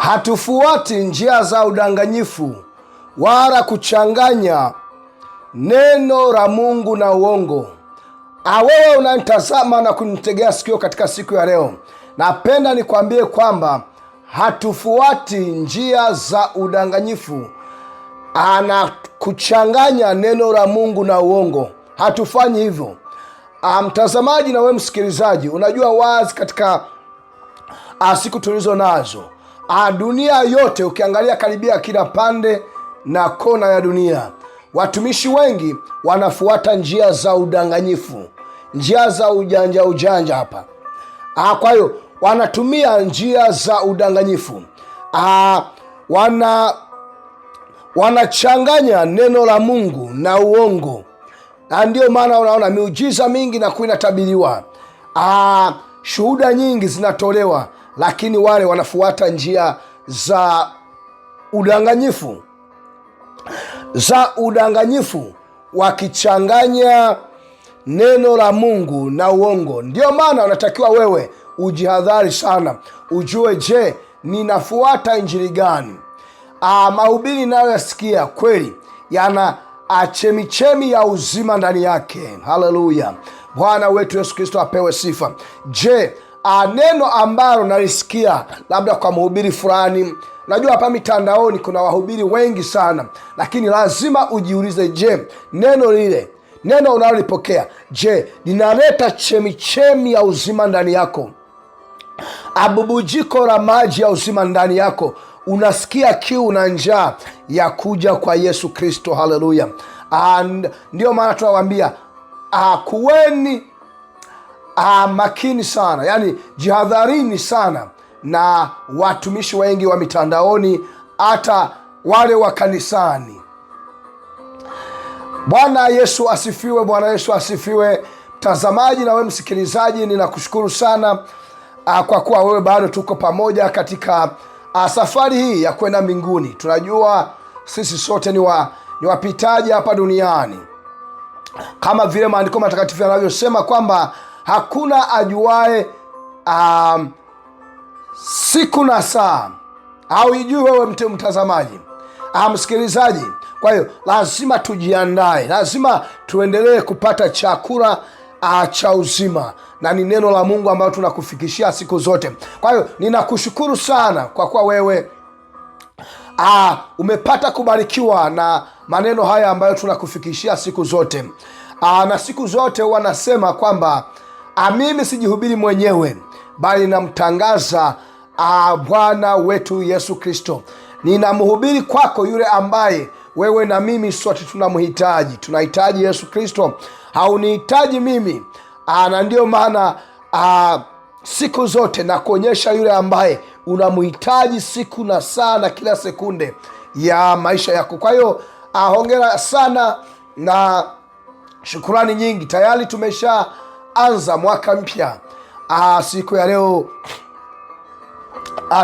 hatufuati njia za udanganyifu wala kuchanganya neno la Mungu na uongo. Wewe unanitazama na kunitegea sikio katika siku ya leo, napenda nikwambie kwamba hatufuati njia za udanganyifu na kuchanganya neno la Mungu na uongo. Hatufanyi hivyo. Mtazamaji na wewe msikilizaji, unajua wazi katika siku tulizo nazo, dunia yote ukiangalia karibia kila pande na kona ya dunia, watumishi wengi wanafuata njia za udanganyifu, njia za ujanja hapa. Kwa hiyo wanatumia njia za udanganyifu, wanachanganya neno la Mungu na uongo. Ndio maana unaona miujiza mingi na kuinatabiriwa, shuhuda nyingi zinatolewa, lakini wale wanafuata njia za udanganyifu wakichanganya neno la Mungu na uongo. Ndio maana unatakiwa wewe ujihadhari sana, ujue, je, ninafuata injili gani? Mahubiri nayo yasikia kweli yana chemichemi ya uzima ndani yake. Haleluya! Bwana wetu Yesu Kristo apewe sifa. Je, neno ambalo nalisikia labda kwa mhubiri fulani, najua hapa mitandaoni kuna wahubiri wengi sana, lakini lazima ujiulize, je, neno unalolipokea, je, linaleta chemichemi ya uzima ndani yako? Bubujiko la maji ya uzima ndani yako? Unasikia kiu na njaa ya kuja kwa Yesu Kristo. Haleluya! Ndio maana tunawaambia kuweni makini sana, yani jihadharini sana na watumishi wengi wa mitandaoni, hata wale wa kanisani. Bwana Yesu asifiwe! Bwana Yesu asifiwe! Mtazamaji na wewe msikilizaji, ninakushukuru sana kwa kuwa wewe bado tuko pamoja katika safari hii ya kwenda mbinguni. Tunajua sisi sote ni wapitaji hapa duniani, kama vile maandiko matakatifu yanavyosema kwamba hakuna ajuae siku na saa. Hauijui wewe mtazamaji, msikilizaji. Kwa hiyo lazima tujiandae, lazima tuendelee kupata chakula cha uzima, na ni neno la Mungu ambalo tunakufikishia siku zote. Kwa hiyo ninakushukuru sana kwa kuwa wewe umepata kubarikiwa na maneno haya ambayo tunakufikishia siku zote. Na siku zote wanasema kwamba mimi sijihubiri mwenyewe, bali namtangaza Bwana wetu Yesu Kristo. Ninamhubiri kwako yule ambaye wewe na mimi sote tunamhitaji. Tunahitaji Yesu Kristo, haunihitaji mimi. Na ndio maana siku zote na kuonyesha yule ambaye unamhitaji siku na saa na kila sekunde ya maisha yako. Kwa hiyo hongera sana na shukurani nyingi. Tayari tumeshaanza mwaka mpya. Siku ya leo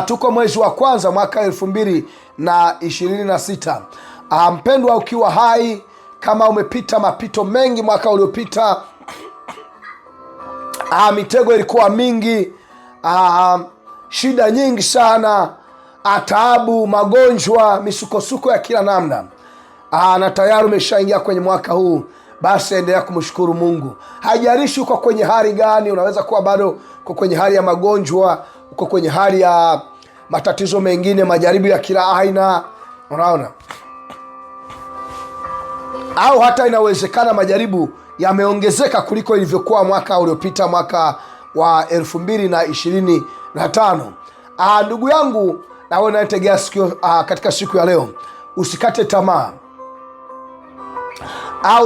tuko mwezi wa kwanza mwaka 2026. Mpendwa, ukiwa hai, kama umepita mapito mengi mwaka uliopita, mitego ilikuwa mingi, shida nyingi sana, taabu, magonjwa, misukosuko ya kila namna, na tayari umeshaingia kwenye mwaka huu, basi endelea kumshukuru Mungu. Haijalishi uko kwenye hali gani, unaweza kuwa bado uko kwenye hali ya magonjwa, uko kwenye hali ya matatizo mengine, majaribu ya kila aina, unaona, au hata inawezekana majaribu yameongezeka kuliko ilivyokuwa mwaka uliopita, mwaka wa 2025. Ndugu yangu, na wewe unayetegea sikio katika siku ya leo, usikate tamaa.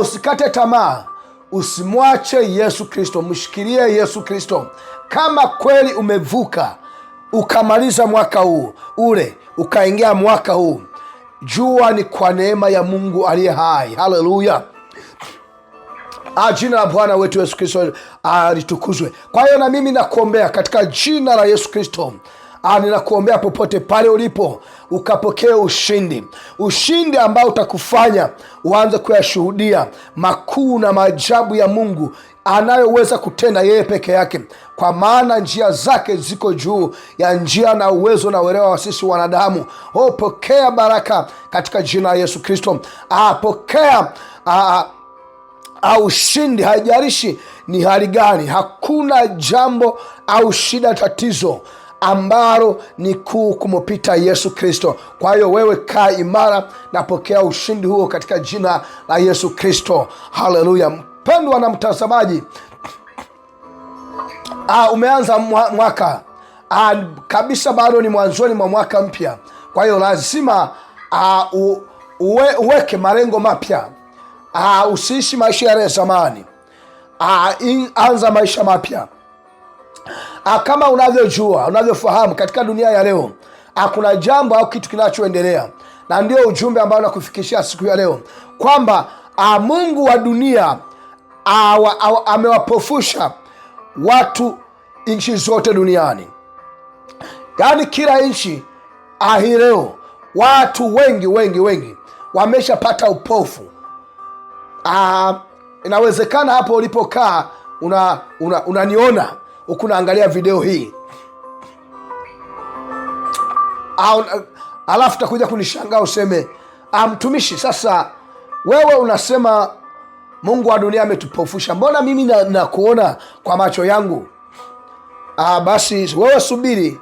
Usikate tamaa, usimwache Yesu Kristo, mshikilie Yesu Kristo. Kama kweli umevuka ukamaliza mwaka huu ule ukaingia mwaka huu, jua ni kwa neema ya Mungu aliye hai. Haleluya! Jina la Bwana wetu Yesu Kristo litukuzwe. Kwa hiyo na mimi nakuombea katika jina la Yesu Kristo. Ninakuombea popote pale ulipo ukapokee ushindi ambao utakufanya uanze kuyashuhudia makuu na maajabu ya Mungu anayoweza kutenda yeye peke yake, kwa maana njia zake ziko juu ya njia na uwezo na uelewa wa sisi wanadamu. Pokea baraka katika jina la Yesu Kristo. Pokea ushindi, haijalishi ni hali gani. Hakuna jambo au shida, tatizo ambalo ni kuu kumupita Yesu Kristo. Kwa hiyo wewe kaa imara na pokea ushindi huo katika jina la Yesu Kristo. Haleluya. Mpendwa na mtazamaji, umeanza mwaka kabisa, bado ni mwanzoni mwa mwaka mpya. Kwa hiyo lazima uweke malengo mapya. Usiishi maisha yale ya zamani. Anza maisha mapya. Kama unavyofahamu katika dunia ya leo kuna jambo au kitu kinachoendelea, na ndio ujumbe ambao nakufikishia siku ya leo, kwamba Mungu wa dunia amewapofusha watu nchi zote duniani. Yaani kila nchi hii leo watu wengi wameshapata upofu. Inawezekana hapo ulipokaa unaniona huku naangalia video hii, alafu takuja kunishangaa useme, mtumishi, sasa wewe unasema Mungu wa dunia ametupofusha, mbona mimi nakuona kwa macho yangu? Basi wewe subiri,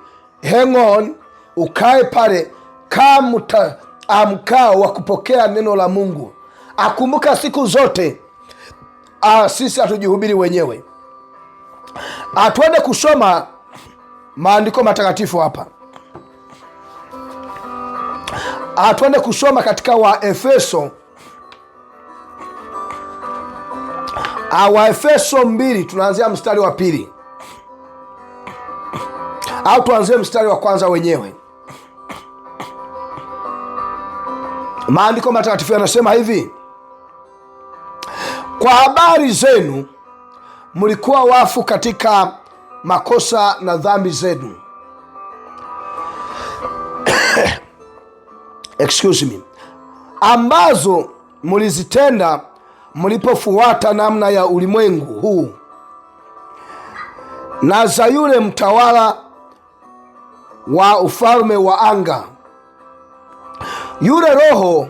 hang on, ukae pale kama mkao wa kupokea neno la Mungu. Akumbuka siku zote sisi hatujihubiri wenyewe. Tuende kusoma maandiko matakatifu hapa. Tuende kusoma katika Waefeso 2, tunaanzia mstari wa 2, au tuanzie mstari wa kwanza wenyewe. Maandiko matakatifu yanasema hivi: kwa habari zenu mlikuwa wafu katika makosa na dhambi zenu excuse me, ambazo mlizitenda mlipofuata namna ya ulimwengu huu na za yule mtawala wa ufalme wa anga, yule roho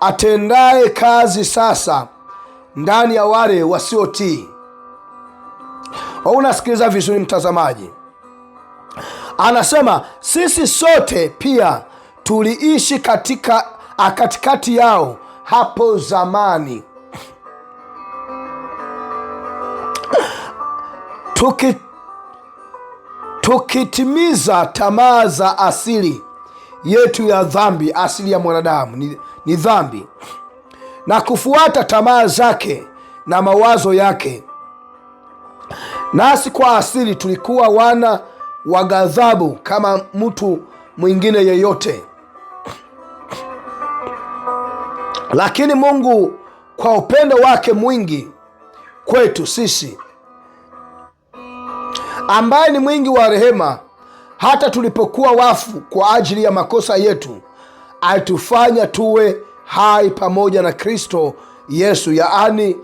atendaye kazi sasa ndani ya wale wasiotii. Unasikiliza vizuri mtazamaji? Anasema sisi sote pia tuliishi katikati yao hapo zamani, tukitimiza tamaa za asili yetu ya dhambi. Asili ya mwanadamu ni dhambi, na kufuata tamaa zake na mawazo yake. Nasi kwa asili tulikuwa wana wa ghadhabu kama mtu mwingine yeyote. Lakini Mungu kwa upendo wake mwingi kwetu sisi, ambaye ni mwingi wa rehema, hata tulipokuwa wafu kwa ajili ya makosa yetu, alitufanya tuwe hai pamoja na Kristo Yesu. Yaani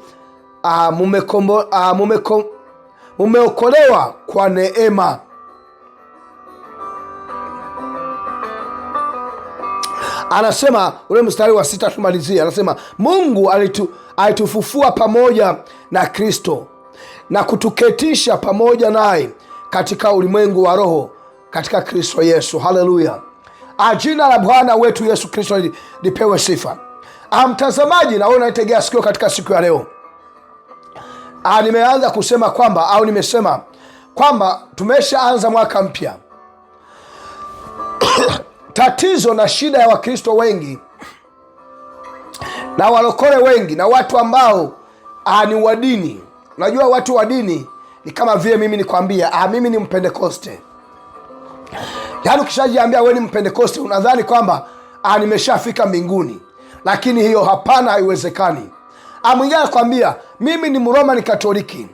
mumeokolewa kwa neema. Anasema ule mstari wa 6 tumalizia, anasema Mungu alitufufua pamoja na Kristo na kutuketisha pamoja naye katika ulimwengu wa roho katika Kristo Yesu. Haleluya. Jina la Bwana wetu Yesu Kristo lipewe sifa. Mtazamaji, na wewe unaitegea sikio katika siku ya leo, nimeanza kusema kwamba, au nimesema kwamba tumeshaanza mwaka mpya. Tatizo na shida ya Wakristo wengi na walokole wengi na watu ambao ni wa dini. Unajua watu wa dini ni kama vile mimi nikwambia, mimi ni Mpentekoste. Yaani ukishajiambia wewe ni Mpentekoste unadhani kwamba nimeshafika mbinguni, lakini hiyo hapana, haiwezekani. Mwingine anakuambia mimi ni Mroma Katoliki,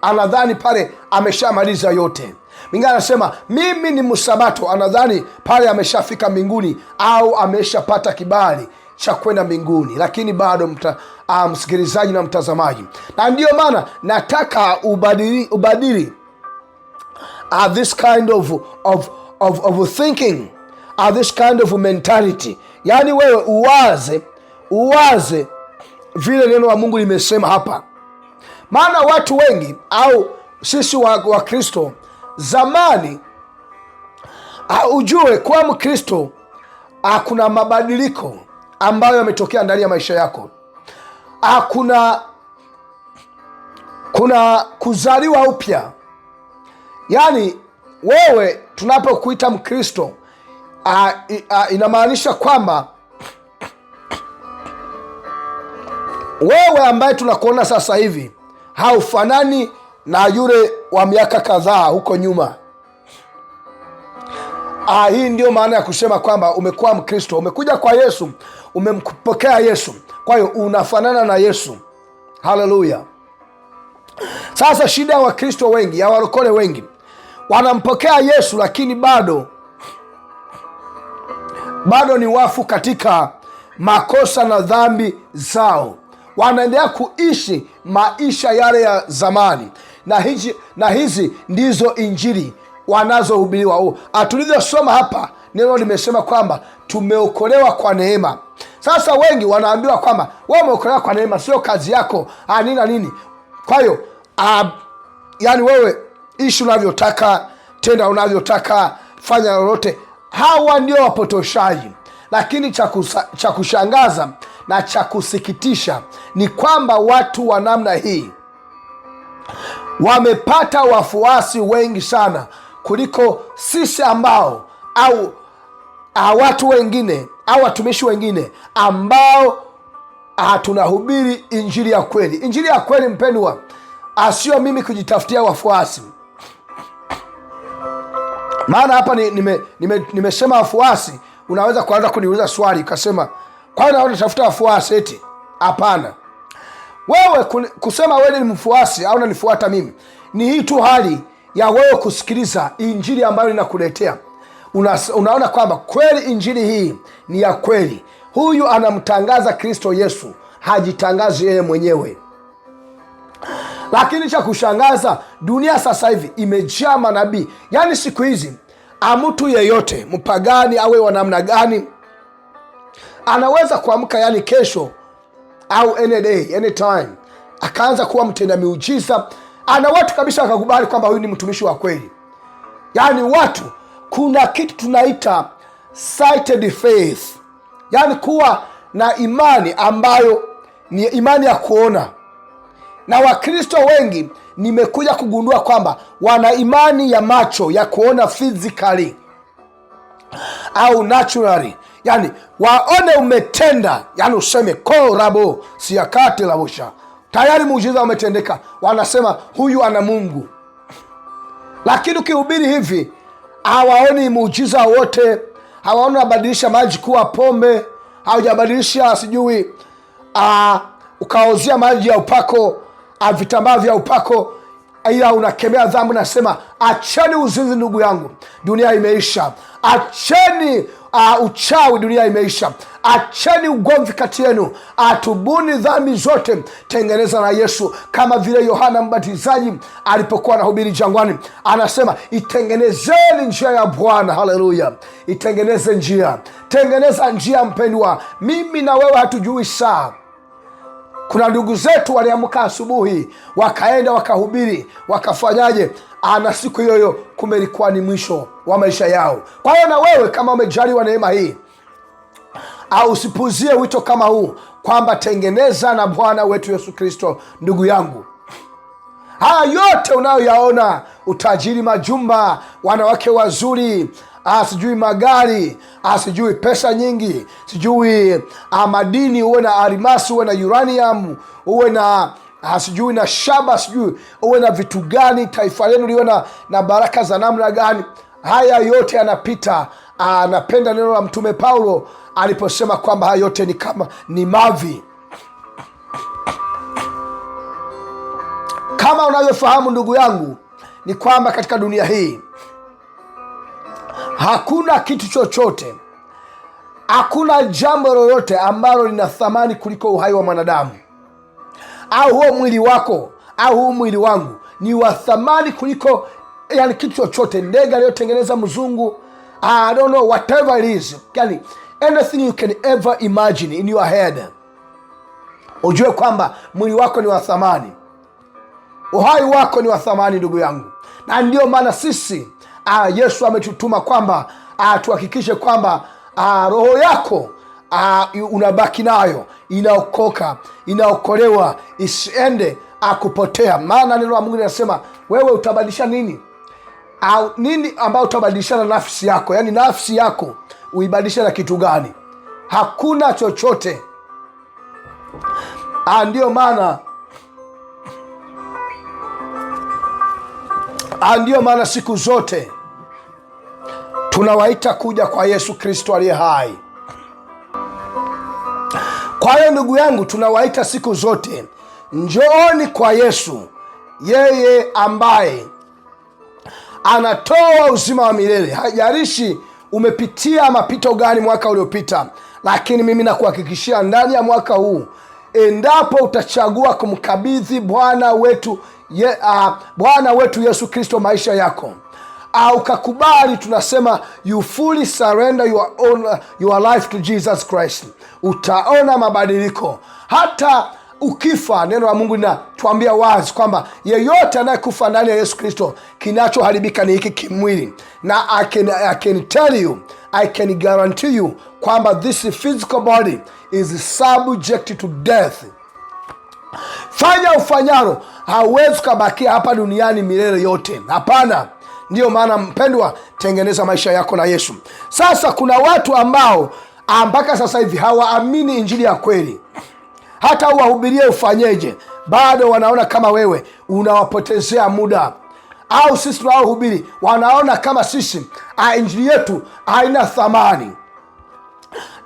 anadhani pale ameshamaliza yote. Mwingine anasema mimi ni Msabato, anadhani pale ameshafika mbinguni au ameshapata kibali cha kwenda mbinguni. Lakini bado msikilizaji na mtazamaji, na ndiyo maana nataka ubadili this kind of thinking, this kind of mentality. Yani wewe uwaze vile neno la Mungu limesema hapa. Maana watu wengi au sisi wa Kristo zamani, ujue kuwa Mkristo kuna mabadiliko ambayo yametokea ndani ya maisha yako. Kuna kuzaliwa upya. Yani wewe tunapokuita Mkristo inamaanisha kwamba wewe ambaye tunakuona sasa hivi haufanani na yule wa miaka kadhaa huko nyuma. Hii ndio maana ya kusema kwamba umekuwa Mkristo, umekuja kwa Yesu, umempokea Yesu, kwa hiyo unafanana na Yesu. Haleluya. Sasa shida ya Wakristo wengi, ya warokole wengi, wanampokea Yesu lakini bado ni wafu katika makosa na dhambi zao. Wanaendelea kuishi maisha yale ya zamani, na hizi ndizo injili wanazohubiriwa. Tulivyosoma hapa, neno limesema kwamba tumeokolewa kwa neema. Sasa wengi wanaambiwa kwamba wewe umeokolewa kwa neema, sio kazi yako nini na nini. Kwa hiyo yani wewe ishi unavyotaka, tenda unavyotaka, fanya lolote. Hawa ndio wapotoshaji. Lakini cha kushangaza na cha kusikitisha ni kwamba watu wa namna hii wamepata wafuasi wengi sana kuliko sisi ambao au watu wengine au watumishi wengine ambao tunahubiri injili ya kweli. Injili ya kweli, mpendwa, sio mimi kujitafutia wafuasi. Maana hapa nimesema wafuasi, unaweza kuanza kuniuliza swali ukasema, kwani naona tafuta wafuasi eti? Hapana. Wewe kusema wewe ni mfuasi au unanifuata mimi, ni hii tu hali ya wewe kusikiliza injili ambayo ninakuletea. Unaona kwamba kweli injili hii ni ya kweli. Huyu anamtangaza Kristo Yesu, hajitangazi yeye mwenyewe. Lakini cha kushangaza, dunia sasa hivi imejaa manabii. Yani siku hizi mtu yeyote, mpagani awe wa namna gani, anaweza kuamka yani kesho au any day, any time, akaanza kuwa mtenda miujiza. Ana watu kabisa wakakubali kwamba huyu ni mtumishi wa kweli. Yani watu, kuna kitu tunaita sighted faith, yani kuwa na imani ambayo ni imani ya kuona. Na Wakristo wengi nimekuja kugundua kwamba wana imani ya macho ya kuona physically au naturally. Yani waone umetenda, yani useme korabo siakate labosha, tayari muujiza umetendeka, wanasema huyu ana Mungu. Lakini ukihubiri hivi, hawaoni muujiza wote. Hawaoni unabadilisha maji kuwa pombe, haujabadilisha sijui ukaozia maji ya upako, vitambaa vya upako, ila unakemea dhambi, nasema acheni uzinzi ndugu yangu, dunia imeisha. Acheni uchawi, dunia imeisha. Acheni ugomvi kati yenu, atubuni dhambi zote, tengeneza na Yesu. Kama vile Yohana Mbatizaji alipokuwa anahubiri jangwani, anasema itengenezeni njia ya Bwana. Haleluya, itengeneze njia, tengeneza njia. Mpendwa, mimi na wewe hatujui saa. Kuna ndugu zetu waliamka asubuhi, wakaenda wakahubiri, wakafanyaje, na siku hiyo kumelikuwa ni mwisho wa maisha yao. Kwa hiyo na wewe kama umejaliwa neema hii, usipuzie wito kama huu kwamba tengeneza na Bwana wetu Yesu Kristo. Ndugu yangu, haya yote unayoyaona, utajiri, majumba, wanawake wazuri, sijui magari, sijui pesa nyingi, sijui madini, uwe na almasi, uwe na uranium, uwe na sijui na shaba, sijui uwe na vitu gani, taifa lenu liwe na baraka za namna gani, haya yote yanapita. Napenda neno la Mtume Paulo aliposema kwamba haya yote ni mavi. Kama unavyofahamu ndugu yangu, ni kwamba katika dunia hii hakuna kitu chochote Hakuna jambo lolote ambalo lina thamani kuliko uhai wa mwanadamu, au huo mwili wako au huu mwili wangu ni wa thamani kuliko yani kitu chochote, ndege aliyotengeneza mzungu, I don't know, whatever it is, yani anything you can ever imagine in your head. Ujue kwamba mwili wako ni wa thamani, uhai wako ni wa thamani, ndugu yangu. Na ndio maana sisi Yesu ametutuma kwamba tuhakikishe kwamba roho yako unabaki nayo, inaokoka, inaokolewa, isiende kupotea. Maana neno la Mungu linasema wewe utabadilisha nini? Nini ambao utabadilishana nafsi yako? Yaani nafsi yako uibadilisha na kitu gani? Hakuna chochote. Ndio maana siku zote tunawaita kuja kwa Yesu Kristo aliye hai. Kwa hiyo ndugu yangu, tunawaita siku zote, njooni kwa Yesu, yeye ambaye anatoa uzima wa milele. Haijalishi umepitia mapito gani mwaka uliopita, lakini mimi nakuhakikishia ndani ya mwaka huu, endapo utachagua kumkabidhi Bwana wetu Yesu Kristo maisha yako, au kakubali, tunasema you fully surrender your life to Jesus Christ, utaona mabadiliko. Hata ukifa, neno la Mungu linatuambia wazi kwamba yeyote anayekufa ndani ya Yesu Kristo, kinachoharibika ni hiki kimwili. Na I can tell you, I can guarantee you kwamba this physical body is subject to death. Fanya ufanyalo, hauwezi kubakia hapa duniani milele yote. Hapana. Ndiyo maana mpendwa, tengeneza maisha yako na Yesu. Sasa kuna watu ambao mpaka sasa hivi hawaamini injili ya kweli. Hata uwahubirie ufanyeje, bado wanaona kama wewe unawapotezea muda. Au sisi tunaohubiri wanaona kama sisi injili yetu haina thamani.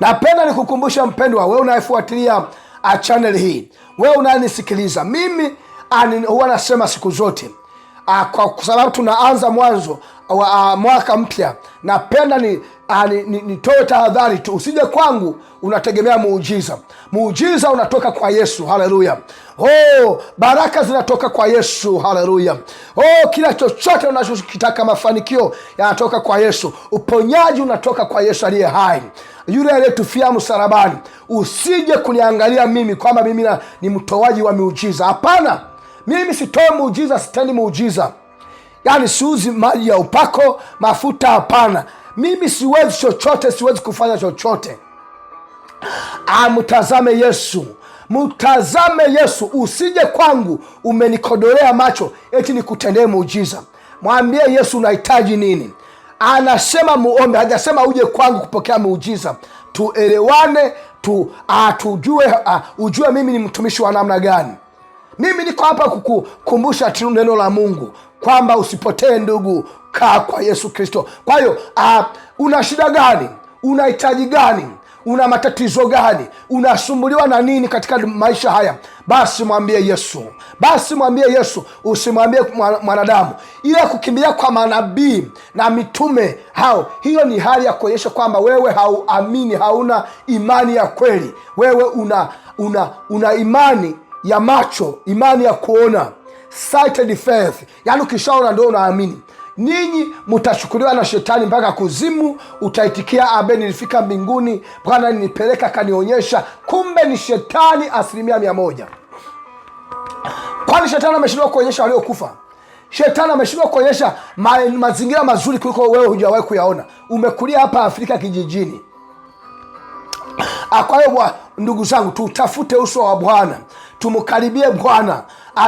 Napenda nikukumbusha mpendwa, wewe unayefuatilia channel hii, wewe unanisikiliza, mimi huwa nasema siku zote, kwa sababu tunaanza mwanzo wa mwaka mpya, napenda nitoe tahadhari tu. Usije kwangu unategemea muujiza. Muujiza unatoka kwa Yesu. Haleluya. Baraka zinatoka kwa Yesu. Haleluya. Kila chochote unachokitaka, mafanikio yanatoka kwa Yesu. Uponyaji unatoka kwa Yesu aliye hai, yule aliyetufia msalabani. Usije kuniangalia mimi kwamba mimi ni mtoaji wa miujiza. Hapana. Mimi sitoe muujiza, sitendi muujiza. Yaani siuzi maji ya upako, mafuta, hapana. Mimi siwezi chochote, siwezi kufanya chochote. Mtazame Yesu. Mtazame Yesu. Usije kwangu umenikodolea macho eti nikutendee muujiza. Mwambie Yesu unahitaji nini. Anasema muombe, hajasema uje kwangu kupokea muujiza. Tuelewane, tujue, ujue mimi ni mtumishi wa namna gani. Mimi niko hapa kukukumbusha tu neno la Mungu kwamba usipotee ndugu, kaa kwa Yesu Kristo. Kwa hiyo una shida gani? Unahitaji gani? Una matatizo gani? Unasumbuliwa na nini katika maisha haya? Basi mwambie Yesu. Basi mwambie Yesu, usimwambie mwanadamu. Ile kukimbilia kwa manabii na mitume hiyo ni hali ya kuonyesha kwamba wewe hauamini, hauna imani ya kweli. Wewe una imani ya macho, imani ya kuona, sighted faith. Yaani ukishaona ndio unaamini. Ninyi mtachukuliwa na shetani mpaka kuzimu. Utaitikia abe, nilifika mbinguni, Bwana nilipeleka kanionyesha. Kumbe ni shetani 100%. Kwani shetani ameshindwa kuonyesha waliokufa? Shetani ameshindwa kuonyesha mazingira mazuri kuliko wewe hujawahi kuyaona. Umekulia hapa Afrika kijijini. Kwa hiyo ndugu zangu, tutafute uso wa Bwana, tumkaribie Bwana,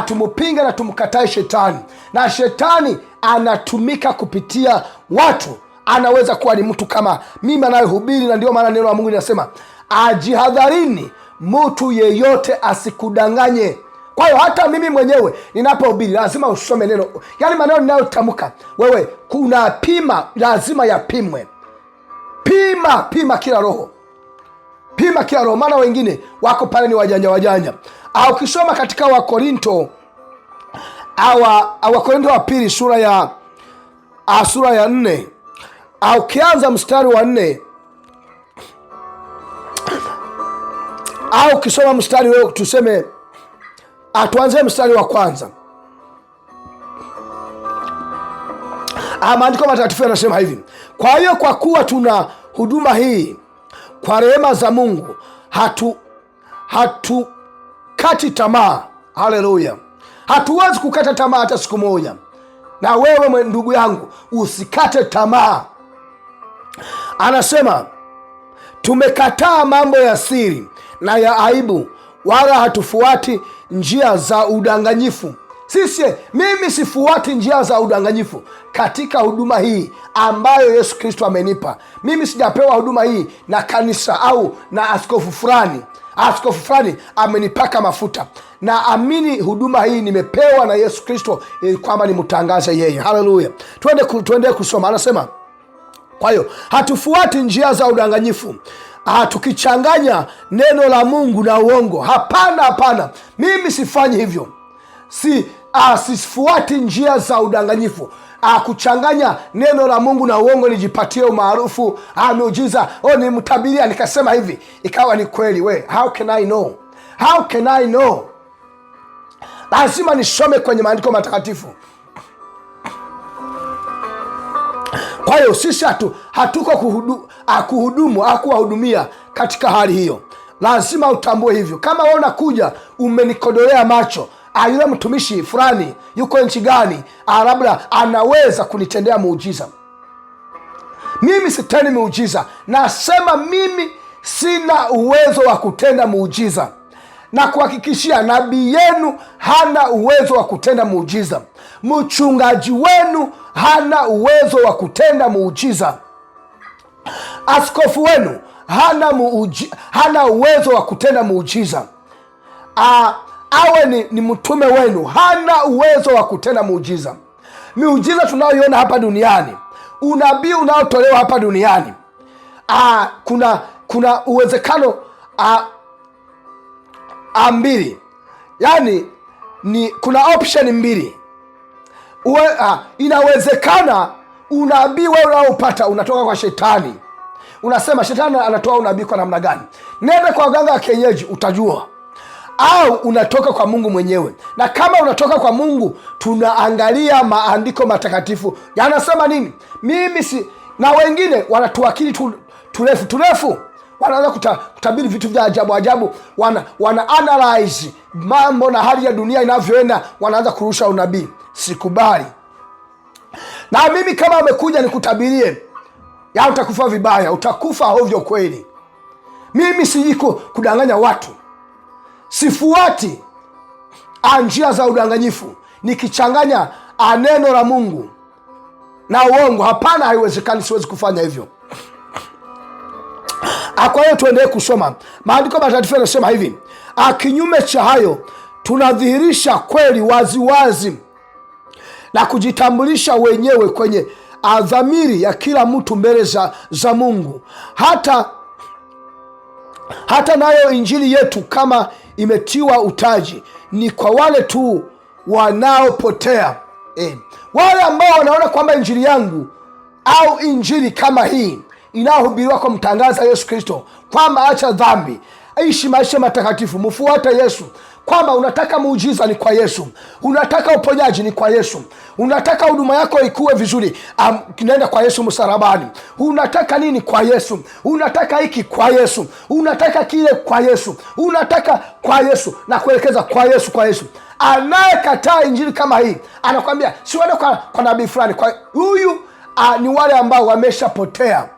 tumupinge na tumkatae shetani. Na shetani anatumika kupitia watu. Anaweza kuwa ni mtu kama mimi anayehubiri, na ndio maana neno la Mungu linasema ajihadharini mtu yeyote asikudanganye. Kwa hiyo hata mimi mwenyewe ninapohubiri lazima usome neno. Yaani maneno ninayotamka wewe kuna pima, lazima yapimwe. Pima kila roho. Pima kila roho, maana wengine wako pale ni wajanja. Ukisoma katika Wakorinto wa pili sura ya 4, ukianza mstari wa 4, Au ukisoma mstari wewe tuseme, tuanze mstari wa kwanza. Maandiko matakatifu yanasema hivi: kwa hiyo kwa kuwa tuna huduma hii kwa rehema za Mungu, hatukati tamaa. Haleluya! Hatuwezi kukata tamaa hata siku moja. Na wewe ndugu yangu usikate tamaa. Anasema tumekataa mambo ya siri na ya aibu, wala hatufuati njia za udanganyifu. Mimi sifuati njia za udanganyifu katika huduma hii ambayo Yesu Kristo amenipa. Mimi sijapewa huduma hii na kanisa au na askofu fulani. Askofu fulani amenipaka mafuta. Na amini huduma hii nimepewa na Yesu Kristo kwamba nimtangaze yeye. Haleluya! Tuende kusoma. Anasema kwa hiyo hatufuati njia za udanganyifu, tukichanganya neno la Mungu na uongo. Hapana, mimi sifanyi hivyo. Sifuati njia za udanganyifu, kuchanganya neno la Mungu na uongo nijipatie umaarufu, miujiza, nimtabiria nikasema hivi ikawa ni kweli. How can I know? Lazima nisome kwenye maandiko matakatifu. Kwa hiyo sisi hatuko kuhudumu au kuwahudumia katika hali hiyo. Lazima utambue hivyo. Kama wewe unakuja umenikodolea macho, yule mtumishi fulani yuko nchi gani, labda anaweza kunitendea muujiza. Mimi sitendi muujiza. Nasema mimi sina uwezo wa kutenda muujiza, na kuhakikishia nabii yenu hana uwezo wa kutenda muujiza. Mchungaji wenu hana uwezo wa kutenda muujiza. Askofu wenu hana uwezo wa kutenda muujiza. Awe ni mtume wenu hana uwezo wa kutenda muujiza. Miujiza tunayoiona hapa duniani, unabii unaotolewa hapa duniani, kuna uwezekano mbili. Yani kuna option mbili. Inawezekana unabii wewe unaopata unatoka kwa shetani. Unasema shetani anatoa unabii kwa namna gani? Nenda kwa waganga wa kienyeji utajua. Au unatoka kwa Mungu mwenyewe. Na kama unatoka kwa Mungu, tunaangalia maandiko matakatifu yanasema nini. Na wengine wanatuakili turefu. Wanaanza kutabiri vitu vya ajabu. Wana analyze mambo na hali ya dunia inavyoenda, wanaanza kurusha unabii. Sikubali. Na mimi kama amekuja nikutabirie, utakufa vibaya, utakufa hovyo kweli. Mimi sijiko kudanganya watu. Sifuati njia za udanganyifu nikichanganya neno la Mungu na uongo. Hapana, haiwezekani, siwezi kufanya hivyo. Kwa hiyo tuendelee kusoma maandiko matakatifu. Yanasema hivi: kinyume cha hayo tunadhihirisha kweli waziwazi na kujitambulisha wenyewe kwenye dhamiri ya kila mtu mbele za Mungu, hata nayo injili yetu kama imetiwa utaji ni kwa wale tu wanaopotea. Wale ambao wanaona kwamba injili yangu au injili kama hii inayohubiriwa kwa mtangaza Yesu Kristo, kwamba acha dhambi, ishi maisha matakatifu, mfuate Yesu, kwamba unataka muujiza ni kwa Yesu, unataka uponyaji ni kwa Yesu, unataka huduma yako ikuwe vizuri, nenda kwa Yesu msalabani, unataka nini kwa Yesu, unataka hiki kwa Yesu, unataka kile kwa Yesu, unataka kwa Yesu, na kuelekeza kwa Yesu. Anayekataa injili kama hii anakwambia siwende kwa nabii fulani. Kwa huyu ni wale ambao wameshapotea.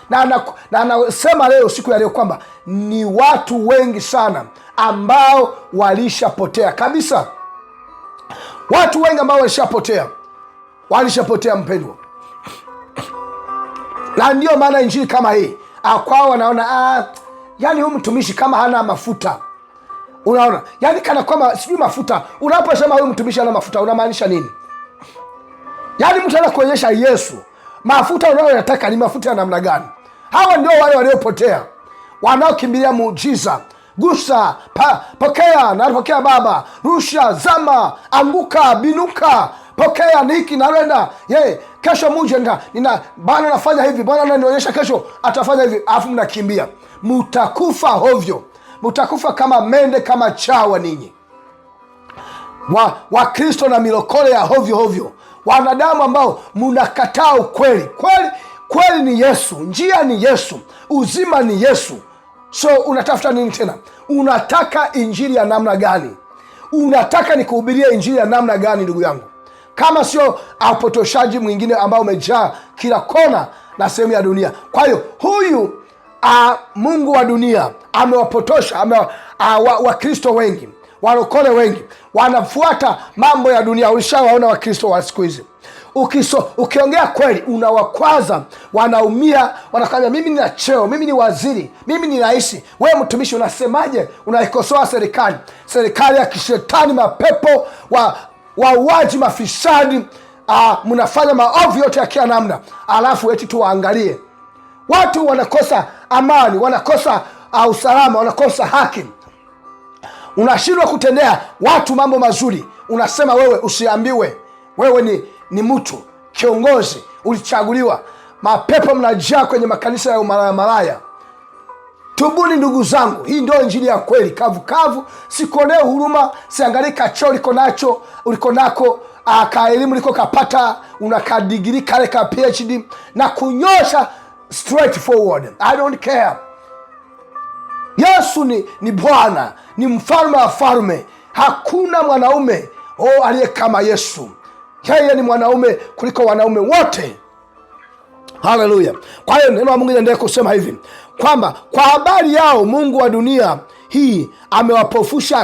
Na anasema leo, siku ya leo, kwamba ni watu wengi sana ambao walishapotea kabisa. Watu wengi ambao walishapotea mpendwa. Na ndio maana injili kama hii kwao wanaona yani huyu mtumishi kama hana mafuta. Unaona, yani kana kwamba sijui mafuta. Unaposema huyu mtumishi hana mafuta unamaanisha nini? Yani mtu anakuonyesha Yesu, mafuta unayoyataka ni mafuta ya namna gani? Hawa ndio wale waliopotea, wanaokimbilia muujiza. Gusa, pokea, na pokea Baba, rusha, zama, anguka, binuka, pokea niki narenda kesho muje Bwana nafanya hivi, Bwana ananionyesha kesho atafanya hivi, alafu mnakimbia. Mutakufa hovyo, mutakufa kama mende, kama chawa ninyi Wakristo na milokole ya hovyo hovyo, wanadamu ambao mnakataa ukweli. Kweli ni Yesu, njia ni Yesu, uzima ni Yesu. So unatafuta nini tena? Unataka injili ya namna gani? Unataka nikuhubiria injili ya namna gani, ndugu yangu, kama sio upotoshaji mwingine ambao umejaa kila kona na sehemu ya dunia? Kwa hiyo huyu mungu wa dunia amewapotosha Wakristo wengi, walokole wengi wanafuata mambo ya dunia. Ulishawaona Wakristo wa siku hizi, ukiongea kweli unawakwaza, wanaumia, wanakwambia mimi nina cheo, mimi ni waziri, mimi ni rais. Wewe mtumishi unasemaje? Unaikosoa serikali ya kishetani, mapepo, wauaji, mafisadi, mnafanya maovu yote ya kila namna, alafu eti tuwaangalie watu wanakosa amani, wanakosa usalama, wanakosa haki. Unashindwa kutendea watu mambo mazuri, unasema wewe usiambiwe. Wewe ni mtu kiongozi, ulichaguliwa. Mapepo mnajaa kwenye makanisa ya malaya. Tubuni ndugu zangu, hii ndio injili ya kweli. Kavu, sikuonee huruma, siangalii kacheo uliko nako, kaelimu liko kapata, unakadigiri kale ka PhD na kunyosha straight forward. I don't care. Yesu ni Bwana, ni mfalme wa falme. Hakuna mwanaume aliye kama Yesu. Yeye ni mwanaume kuliko wanaume wote. Haleluya. Kwa hiyo neno la Mungu linaendelea kusema hivi kwamba kwa habari yao mungu wa dunia hii amewapofusha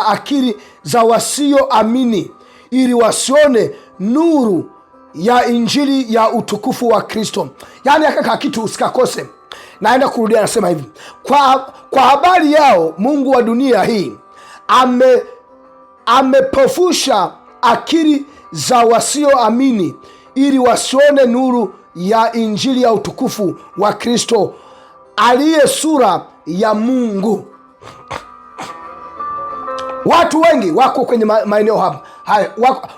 akili za wasioamini, ili wasione nuru ya injili ya utukufu wa Kristo. Yaani akaka kitu usikakose. Naenda kurudia, anasema hivi kwa habari yao mungu wa dunia hii amepofusha akili za wasioamini, ili wasione nuru ya injili ya utukufu wa Kristo, aliye sura ya Mungu. Watu wengi wako kwenye maeneo haya,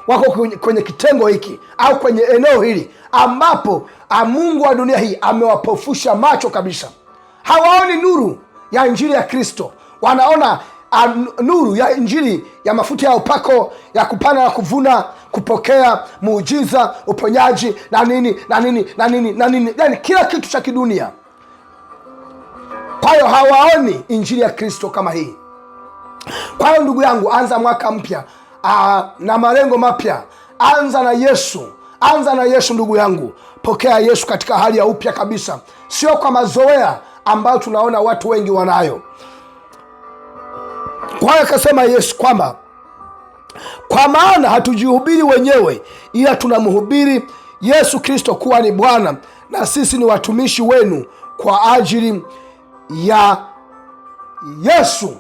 wako kwenye kitengo hiki au kwenye eneo hili ambapo mungu wa dunia hii amewapofusha macho kabisa. Hawaoni nuru ya injili ya Kristo, wanaona nuru ya injili ya mafuta ya upako, ya kupanda na kuvuna, kupokea muujiza, uponyaji na nini na nini na nini na nini, yani kila kitu cha kidunia. Kwa hiyo hawaoni injili ya Kristo kama hii. Kwa hiyo ndugu yangu, anza mwaka mpya na malengo mapya. Anza na Yesu ndugu yangu. Pokea Yesu katika hali ya upya kabisa, sio kwa mazoea ambayo tunaona watu wengi wanayo. Kwa hiyo akasema Yesu kwamba kwa maana hatujihubiri wenyewe, ila tunamhubiri Yesu Kristo kuwa ni Bwana, na sisi ni watumishi wenu kwa ajili ya Yesu.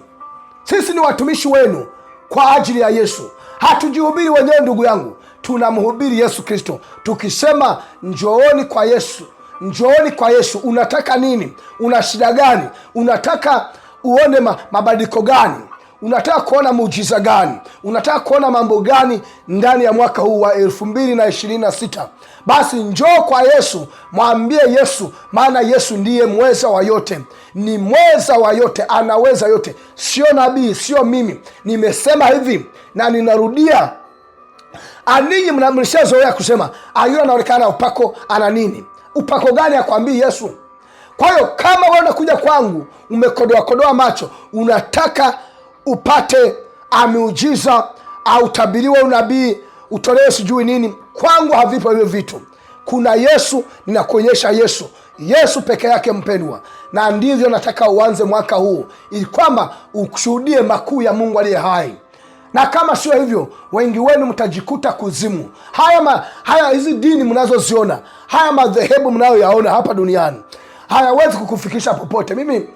Sisi ni watumishi wenu kwa ajili ya Yesu. Hatujihubiri wenyewe ndugu yangu, tunamhubiri Yesu Kristo. Tukisema njooni kwa Yesu, njooni kwa Yesu. Unataka nini? Una shida gani? Unataka uone mabadiliko gani? Unataka kuona muujiza gani? Unataka kuona mambo gani ndani ya mwaka huu wa 2026? Basi njoo kwa Yesu, mwambie Yesu, maana Yesu ndiye mweza wa yote. Ni mweza wa yote, anaweza yote. Sio nabii, sio mimi. Nimesema hivi na ninarudia. Aninyi mlishazoea kusema ayuna anaonekana upako, ana nini? Upako gani akwambii Yesu? Kwa hiyo kama wewe unakuja kwangu umekodoa macho, unataka upate miujiza au tabiriwa unabii, utolewe sijui nini, kwangu havipo hivyo vitu. Kuna Yesu, ninakuonyesha Yesu peke yake mpendwa. Na ndivyo nataka uanze mwaka huu, ili kwamba ushuhudie makuu ya Mungu aliye hai. Na kama sio hivyo, wengi wenu mtajikuta kuzimu. Haya hizi dini mnazoziona, haya madhehebu mnayoyaona hapa duniani, hayawezi kukufikisha popote. Mimi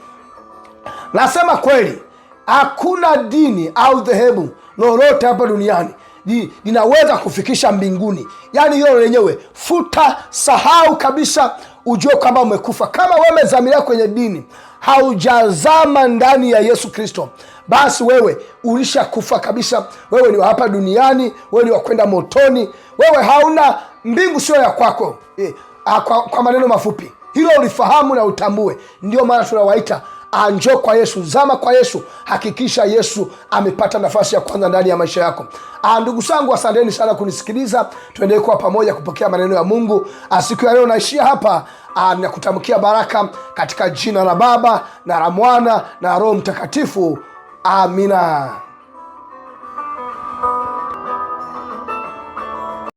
nasema kweli, hakuna dini au dhehebu lolote hapa duniani linaweza kufikisha mbinguni. Yaani hilo lenyewe futa, sahau kabisa, ujue kwamba umekufa. Kama wewe umezamilia kwenye dini, haujazama ndani ya Yesu Kristo, basi wewe ulishakufa kabisa. Wewe ni wa hapa duniani, wewe ni wa kwenda motoni, wewe hauna, mbingu sio ya kwako. Kwa maneno mafupi, hilo ulifahamu na utambue. Ndio maana tunawaita njoo kwa Yesu, zama kwa Yesu, hakikisha Yesu amepata nafasi ya kwanza ndani ya maisha yako. Ndugu zangu, asanteni sana kunisikiliza. Tuendelee kuwa pamoja kupokea maneno ya Mungu. Siku ya leo naishia hapa. Nakutamkia baraka katika jina la Baba na la Mwana na Roho Mtakatifu. Amina.